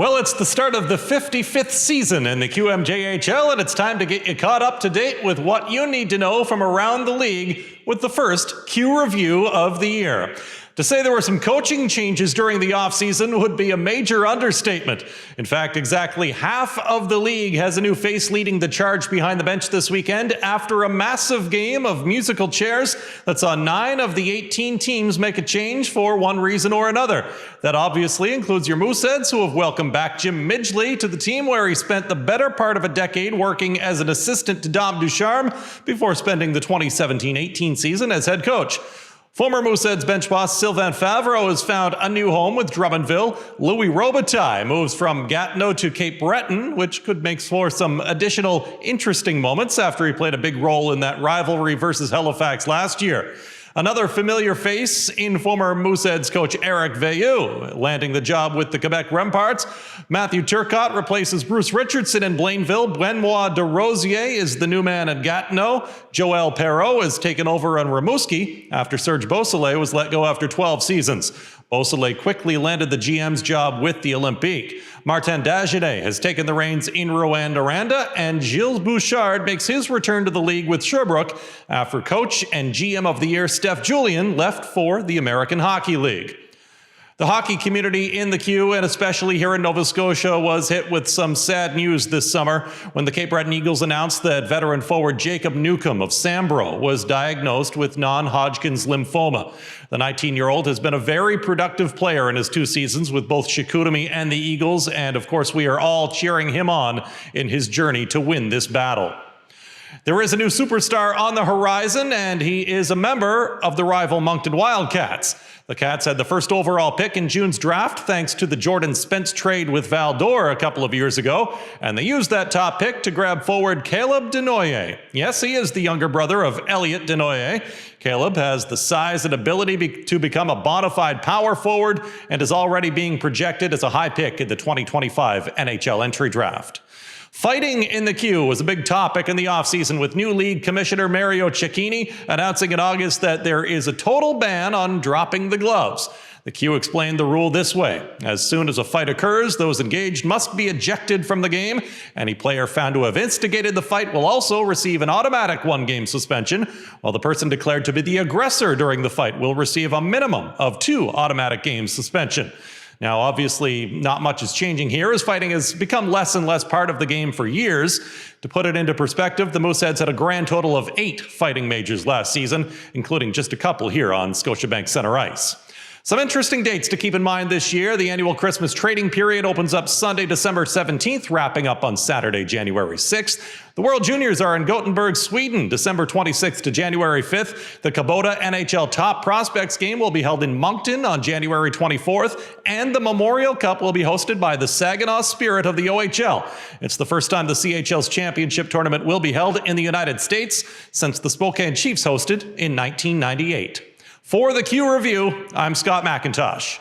Well, it's the start of the 55th season in the QMJHL, and it's time to get you caught up to date with what you need to know from around the league with the first Q review of the year. To say there were some coaching changes during the offseason would be a major understatement. In fact, exactly half of the league has a new face leading the charge behind the bench this weekend after a massive game of musical chairs that saw 9 of the 18 teams make a change for one reason or another. That obviously includes your Mooseheads, who have welcomed back Jim Midgley to the team, where he spent the better part of a decade working as an assistant to Dom Ducharme before spending the 2017-18 season as head coach. Former Mooseheads bench boss Sylvain Favreau has found a new home with Drummondville. Louis Robitaille moves from Gatineau to Cape Breton, which could make for some additional interesting moments after he played a big role in that rivalry versus Halifax last year. Another familiar face in former Mooseheads coach Eric Veilleux, landing the job with the Quebec Remparts. Matthew Turcotte replaces Bruce Richardson in Blainville. Benoit Desrosiers is the new man at Gatineau. Joel Perreault has taken over on Rimouski after Serge Beausoleil was let go after 12 seasons. Beausoleil quickly landed the GM's job with the Olympique. Martin Dagenet has taken the reins in Rouyn-Noranda, and Gilles Bouchard makes his return to the league with Sherbrooke after coach and GM of the year Steph Julien left for the American Hockey League. The hockey community in the Q, and especially here in Nova Scotia, was hit with some sad news this summer when the Cape Breton Eagles announced that veteran forward Jacob Newcomb of Sambro was diagnosed with non-Hodgkin's lymphoma. The 19-year-old has been a very productive player in his 2 seasons with both Chicoutimi and the Eagles, and of course we are all cheering him on in his journey to win this battle. There is a new superstar on the horizon, and he is a member of the rival Moncton Wildcats. The Cats had the first overall pick in June's draft thanks to the Jordan Spence trade with Val d'Or a couple of years ago, and they used that top pick to grab forward Caleb Denoyer. Yes, he is the younger brother of Elliot Denoyer. Caleb has the size and ability to become a bona fide power forward and is already being projected as a high pick in the 2025 NHL entry draft. Fighting in the Q was a big topic in the offseason, with new league commissioner Mario Cecchini announcing in August that there is a total ban on dropping the gloves. The Q explained the rule this way: as soon as a fight occurs, those engaged must be ejected from the game. Any player found to have instigated the fight will also receive an automatic 1-game suspension, while the person declared to be the aggressor during the fight will receive a minimum of 2 automatic games suspension. Now, obviously, not much is changing here, as fighting has become less and less part of the game for years. To put it into perspective, the Mooseheads had a grand total of 8 fighting majors last season, including just a couple here on Scotiabank Center Ice. Some interesting dates to keep in mind this year. The annual Christmas trading period opens up Sunday, December 17th, wrapping up on Saturday, January 6th. The World Juniors are in Gothenburg, Sweden, December 26th to January 5th. The Kubota NHL Top Prospects game will be held in Moncton on January 24th, and the Memorial Cup will be hosted by the Saginaw Spirit of the OHL. It's the first time the CHL's championship tournament will be held in the United States since the Spokane Chiefs hosted in 1998. For the Q Review, I'm Scott MacIntosh.